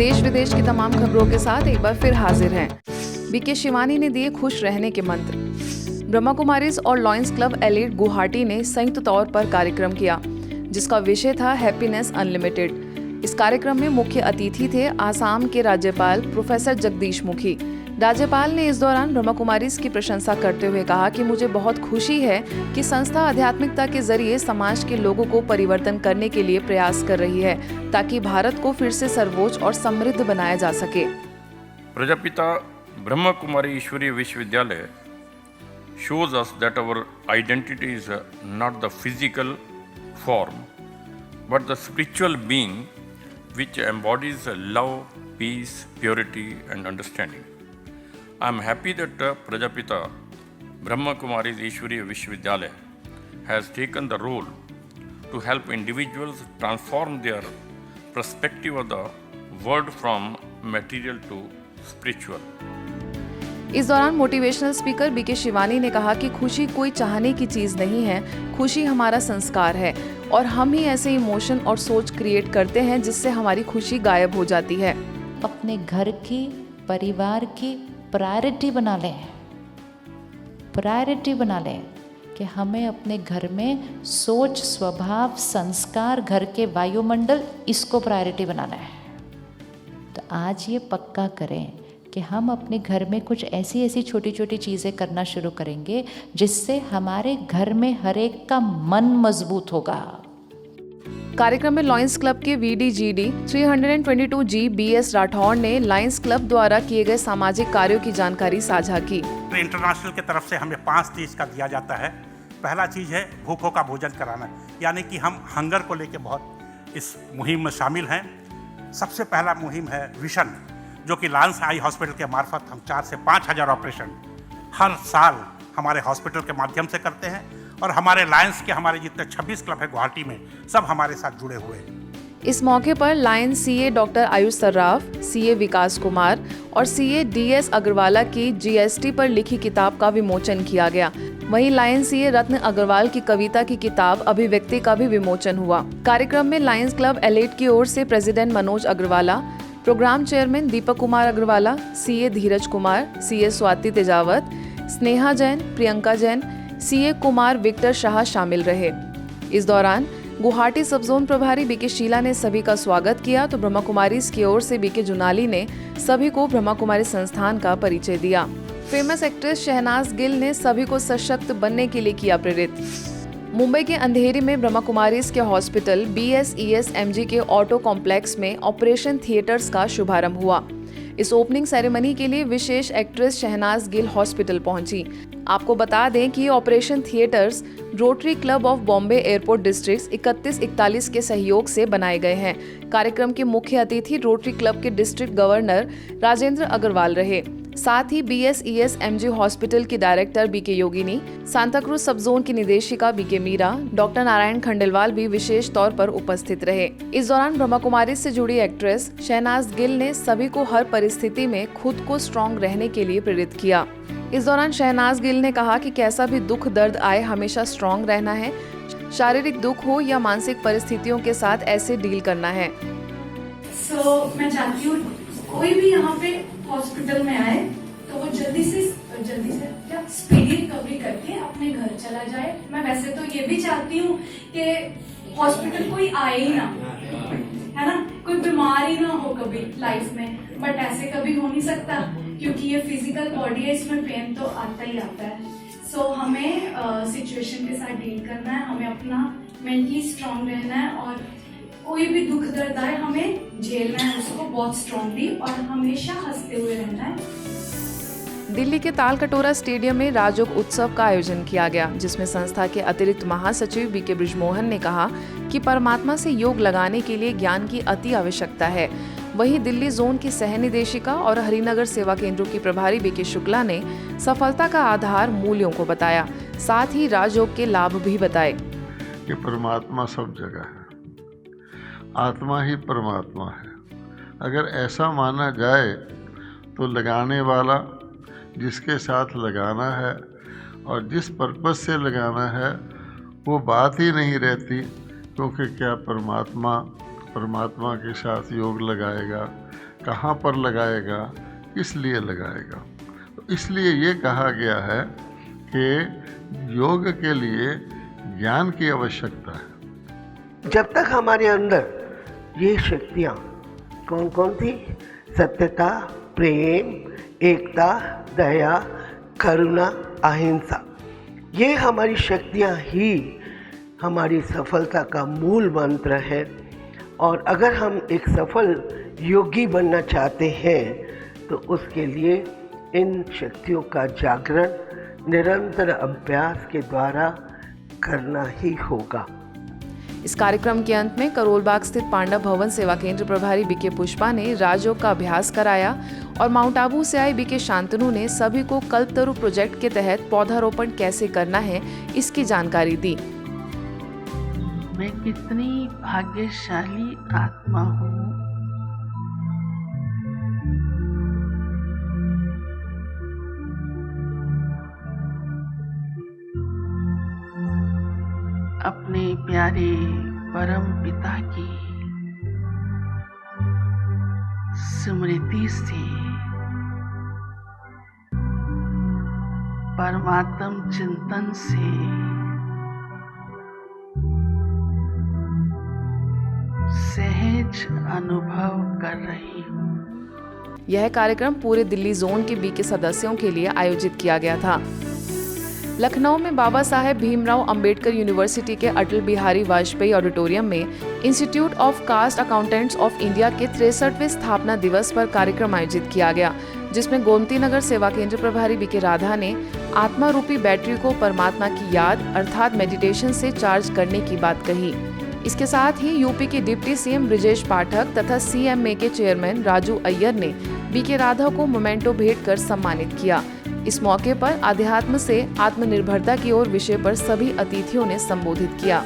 देश विदेश की तमाम खबरों के साथ एक बार फिर हाजिर हैं। बीके शिवानी ने दिए खुश रहने के मंत्र। ब्रह्मा कुमारीज और लॉयंस क्लब एलीट गुवाहाटी ने संयुक्त तौर पर कार्यक्रम किया, जिसका विषय था हैप्पीनेस अनलिमिटेड। इस कार्यक्रम में मुख्य अतिथि थे आसाम के राज्यपाल प्रोफेसर जगदीश मुखी। राज्यपाल ने इस दौरान ब्रह्मा कुमारीज की प्रशंसा करते हुए कहा कि मुझे बहुत खुशी है कि संस्था आध्यात्मिकता के जरिए समाज के लोगों को परिवर्तन करने के लिए प्रयास कर रही है, ताकि भारत को फिर से सर्वोच्च और समृद्ध बनाया जा सके। प्रजापिता ब्रह्मा कुमारी ईश्वरीय विश्वविद्यालय shows us that our identity is not the physical form, but the spiritual being which embodies love, peace, purity and understanding. I am happy that Prajapita Brahma Kumari's Ishwariya Vishwavidyalaya has taken the role to help individuals transform their perspective of the world from material to spiritual. इस दौरान motivational speaker BK Shivani ने कहा कि खुशी कोई चाहने की चीज नहीं है, खुशी हमारा संस्कार है और हम ही ऐसे इमोशन और सोच क्रिएट करते हैं जिससे हमारी खुशी गायब हो जाती है। अपने घर की, परिवार की प्रायोरिटी बना लें कि हमें अपने घर में सोच, स्वभाव, संस्कार, घर के वायुमंडल, इसको प्रायोरिटी बनाना है। तो आज ये पक्का करें कि हम अपने घर में कुछ ऐसी छोटी छोटी चीज़ें करना शुरू करेंगे जिससे हमारे घर में हर एक का मन मजबूत होगा। कार्यक्रम में लॉयंस क्लब के VDGD 322G BS राठौड़ ने लॉयंस क्लब द्वारा किए गए सामाजिक कार्यों की जानकारी साझा की। इंटरनेशनल की तरफ से हमें 5 चीज़ का दिया जाता है। पहला चीज़ है भूखों का भोजन कराना, यानी कि हम हंगर को लेके बहुत इस मुहिम में शामिल हैं। सबसे पहला मुहिम है विशन, जो कि लॉयंस आई हॉस्पिटल के मार्फत हम 4 से 5 हज़ार ऑपरेशन हर साल हमारे हॉस्पिटल के माध्यम से करते हैं और हमारे लॉयंस के हमारे जितने 26 क्लब है गुवाहाटी में, सब हमारे साथ जुड़े हुए हैं। इस मौके पर Lions CA doctor Ayush Sarraf, CA विकास कुमार और CA DS अग्रवाला की GST पर लिखी किताब का विमोचन किया गया। वहीं लायंस CA रत्न अग्रवाल की कविता की किताब अभिव्यक्ति का भी विमोचन हुआ। कार्यक्रम में लायंस क्लब एलीट की ओर से president Manoj Agrawala, program chairman Deepak Kumar Agrawala, CA Dheeraj Kumar, CA Swati Tejawat, Sneha Jain, Priyanka Jain, CA Kumar Victor Shah शामिल रहे। इस दौरान गुवाहाटी सब जोन प्रभारी बीके शीला ने सभी का स्वागत किया, तो ब्रह्मा कुमारीज की ओर से बीके जुनाली ने सभी को ब्रह्मा कुमारी संस्थान का परिचय दिया। फेमस एक्ट्रेस शहनाज गिल ने सभी को सशक्त बनने के लिए किया प्रेरित। मुंबई के अंधेरी में ब्रह्मा कुमारीज के हॉस्पिटल BSES-MG के ऑटो कॉम्प्लेक्स में ऑपरेशन थिएटर्स का शुभारंभ हुआ। इस ओपनिंग सेरेमनी के लिए विशेष एक्ट्रेस शहनाज गिल हॉस्पिटल पहुंची। आपको बता दें कि operation theatres rotary club of Bombay airport district 3141 के सहयोग से बनाए गए हैं। कार्यक्रम के मुख्य अतिथि रोटरी क्लब के डिस्ट्रिक्ट गवर्नर राजेंद्र अग्रवाल रहे। साथ ही BSES-MG हॉस्पिटल की डायरेक्टर बीके योगिनी, सांताक्रूज सब जोन की निदेशिका बीके मीरा, डॉक्टर नारायण खंडेलवाल भी विशेष तौर पर उपस्थित रहे। इस दौरान ब्रह्मा कुमारी से जुड़ी एक्ट्रेस शहनाज गिल ने सभी को हर परिस्थिति में खुद को स्ट्रॉन्ग रहने के लिए प्रेरित किया। इस दौरान शहनाज गिल ने कहा कि कैसा भी दुख दर्द आए, हमेशा स्ट्रॉन्ग रहना है। शारीरिक दुख हो या मानसिक परिस्थितियों के साथ ऐसे डील करना है। मैं चाहती हूँ कोई भी यहाँ पे हॉस्पिटल में आए तो वो जल्दी से क्या स्पीडी रिकवरी करके अपने घर चला जाए। मैं वैसे तो ये भी चाहती हूँ कि हॉस्पिटल कोई आए ही ना, है ना, कोई बीमार ही ना हो कभी लाइफ में, बट ऐसे कभी हो नहीं सकता क्योंकि ये फिजिकल बॉडी है, इसमें पेन तो आता ही आता है। सो हमें सिचुएशन के साथ डील करना है, हमें अपना मेंटली स्ट्रांग रहना है और कोई भी दुख दर्द आए हमें झेलना है उसको बहुत स्ट्रांगली और हमेशा हंसते हुए रहना है। दिल्ली के तालकटोरा स्टेडियम में राजयोग उत्सव का आयोजन किया गया, जिसमें संस्था के अतिरिक्त महासचिव बीके बृजमोहन ने कहा कि परमात्मा से योग लगाने के लिए ज्ञान की अति आवश्यकता है। वहीं दिल्ली जोन की सह निदेशिका और हरिनगर सेवा केंद्रों की प्रभारी बीके शुक्ला ने सफलता का आधार मूल्यों को बताया, साथ ही राजयोग के लाभ भी बताए। कि परमात्मा सब जगह है, आत्मा ही परमात्मा है। अगर ऐसा माना जाए तो लगाने वाला जिसके साथ लगाना है और जिस पर्पस से लगाना है वो बात ही नहीं रहती, क्योंकि क्या परमात्मा के साथ योग लगाएगा कहाँ पर लगाएगा, किस लिए लगाएगा। तो इसलिए ये कहा गया है कि योग के लिए ज्ञान की आवश्यकता है। जब तक हमारे अंदर ये शक्तियाँ कौन कौन थी, सत्यता, प्रेम, एकता, दया, करुणा, अहिंसा, ये हमारी शक्तियाँ ही हमारी सफलता का मूल मंत्र है। और अगर हम एक सफल योगी बनना चाहते हैं तो उसके लिए इन शक्तियों का जागरण निरंतर अभ्यास के द्वारा करना ही होगा। इस कार्यक्रम के अंत में करोलबाग स्थित पांडव भवन सेवा केंद्र प्रभारी बीके पुष्पा ने राजयोग का अभ्यास कराया और माउंट आबू से आए बीके शांतनु ने सभी को कल्पतरु प्रोजेक्ट के तहत पौधारोपण कैसे करना है इसकी जानकारी दी। मैं कितनी भाग्यशाली आत्मा हूँ। अपने प्यारे परम पिता की स्मृति से, परमात्म चिंतन से सहज अनुभव कर रही हूँ। यह कार्यक्रम पूरे दिल्ली जोन के बीके सदस्यों के लिए आयोजित किया गया था। लखनऊ में बाबा साहेब भीमराव अंबेडकर यूनिवर्सिटी के अटल बिहारी वाजपेयी ऑडिटोरियम में institute of cost accountants of India के 63वें स्थापना दिवस पर कार्यक्रम आयोजित किया गया, जिसमें गोमती नगर सेवा केंद्र प्रभारी बीके राधा ने आत्मा रूपी बैटरी को परमात्मा की याद अर्थात मेडिटेशन से चार्ज करने की बात कही। इसके साथ ही यूपी के डिप्टी सीएम ब्रिजेश पाठक तथा सीएमए के चेयरमैन राजू अय्यर ने बीके राधा को मोमेंटो भेंट कर सम्मानित किया। इस मौके पर अध्यात्म से आत्मनिर्भरता की ओर विषय पर सभी अतिथियों ने संबोधित किया।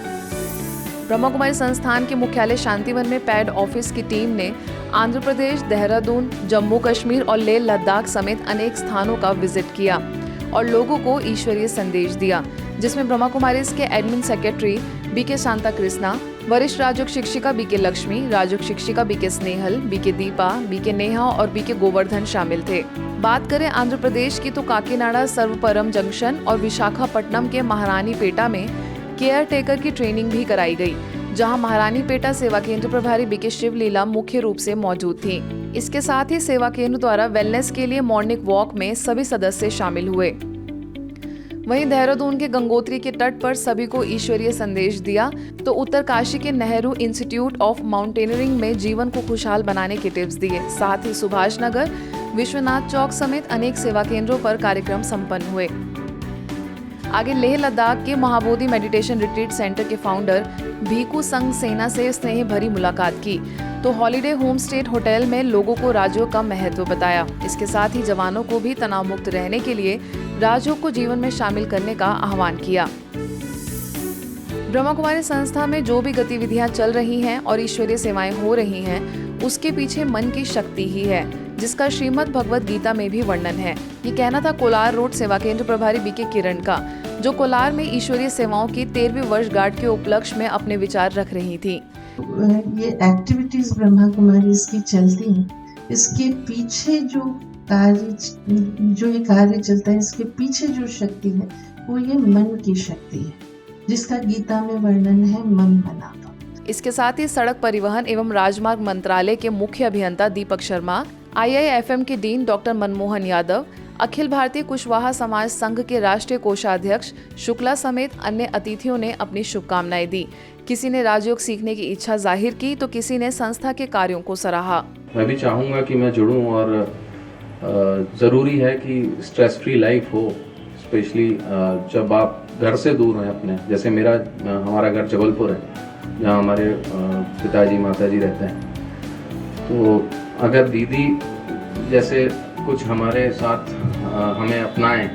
ब्रह्मा कुमारी संस्थान के मुख्यालय शांतिवन में पैड ऑफिस की टीम ने आंध्र प्रदेश, देहरादून, जम्मू कश्मीर और लेह लद्दाख समेत अनेक स्थानों का विजिट किया और लोगों को ईश्वरीय संदेश दिया, जिसमें ब्रह्मा कुमारी के admin secretary BK Shanta Krishna, वरिष्ठ राजयोग शिक्षिका बीके लक्ष्मी, राजयोग शिक्षिका BK Snehal, BK Deepa, BK Neha और बीके गोवर्धन शामिल थे। बात करें आंध्र प्रदेश की तो काकीनाडा सर्वपरम जंक्शन और विशाखापट्टनम के महारानी पेटा में केयर टेकर की ट्रेनिंग भी कराई गई, जहां महारानी पेटा सेवा केंद्र प्रभारी बीके शिवलीला मुख्य रूप से मौजूद थी। इसके साथ ही सेवा केंद्र द्वारा वेलनेस के लिए मॉर्निंग वॉक में सभी सदस्य शामिल हुए। वहीं देहरादून के गंगोत्री के तट पर सभी को ईश्वरीय संदेश दिया, तो उत्तरकाशी के नेहरू इंस्टीट्यूट ऑफ माउंटेनियरिंग में जीवन को खुशहाल बनाने के टिप्स दिए। साथ ही सुभाष नगर, विश्वनाथ चौक समेत अनेक सेवा केंद्रों पर कार्यक्रम संपन्न हुए। आगे लेह लद्दाख के महाबोधि मेडिटेशन रिट्रीट सेंटर के फाउंडर भीकू संघ सेना से स्नेह भरी मुलाकात की, तो हॉलिडे होम स्टे होटल में लोगों को राजयोग का महत्व बताया। इसके साथ ही जवानों को भी तनाव मुक्त रहने के लिए राजयोग को जीवन में शामिल करने का आह्वान किया। ब्रह्मा कुमारी संस्था में जो भी गतिविधियां चल रही हैं और ईश्वरीय सेवाएं हो रही हैं, उसके पीछे मन की शक्ति ही है, जिसका श्रीमद् भगवद गीता में भी वर्णन है। ये कहना था कोलार रोड सेवा केंद्र प्रभारी बीके किरण का, जो कोलार में ईश्वरीय सेवाओं की 13वीं वर्षगांठ के उपलक्ष्य में अपने विचार रख रही थी। ये एक्टिविटीज ब्रह्मा कुमारी की चलती हैं, इसके पीछे जो ये कार्य चलता है, इसके पीछे जो शक्ति है वो ये मन की शक्ति है, जिसका गीता में वर्णन है मन मना दो। इसके साथ ही सड़क परिवहन एवं राजमार्ग मंत्रालय के मुख्य अभियंता दीपक शर्मा, IIFM के डीन डॉक्टर मनमोहन यादव, अखिल भारतीय कुशवाहा समाज संघ के राष्ट्रीय कोषाध्यक्ष शुक्ला समेत अन्य अतिथियों ने अपनी शुभकामनाएं दी। किसी ने राजयोग सीखने की इच्छा जाहिर की, तो किसी ने संस्था के कार्यों को सराहा। मैं भी चाहूँगा कि मैं जुड़ूं और ज़रूरी है कि स्ट्रेस फ्री लाइफ हो, स्पेशली जब आप घर से दूर हैं अपने। जैसे हमारा घर जबलपुर है, जहाँ हमारे पिताजी माताजी रहते हैं। तो अगर दीदी जैसे कुछ हमारे साथ हमें अपनाएं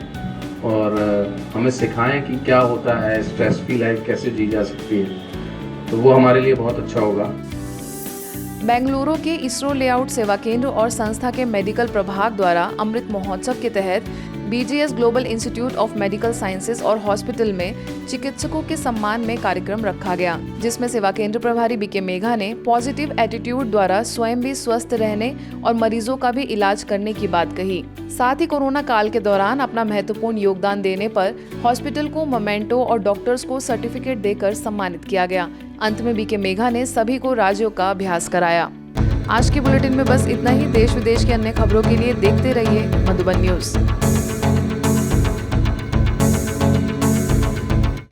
और हमें सिखाएं कि क्या होता है, स्ट्रेस फ्री लाइफ कैसे जी जा सकती है, तो वो हमारे लिए बहुत अच्छा होगा। बेंगलुरु के इसरो लेआउट सेवा केंद्र और संस्था के मेडिकल प्रभाग द्वारा अमृत महोत्सव के तहत BGS global institute of medical sciences और हॉस्पिटल में चिकित्सकों के सम्मान में कार्यक्रम रखा गया, जिसमें सेवा केंद्र प्रभारी BK मेघा ने पॉजिटिव एटीट्यूड द्वारा स्वयं भी स्वस्थ रहने और मरीजों का भी इलाज करने की बात कही। साथ ही कोरोना काल के दौरान अपना महत्वपूर्ण योगदान देने पर हॉस्पिटल को मोमेंटो और डॉक्टर्स को सर्टिफिकेट देकर सम्मानित किया गया। अंत में BK मेघा ने सभी को राज्यों का अभ्यास कराया। आज के बुलेटिन में बस इतना ही। देश विदेश की अन्य खबरों के लिए देखते रहिए मधुबन न्यूज।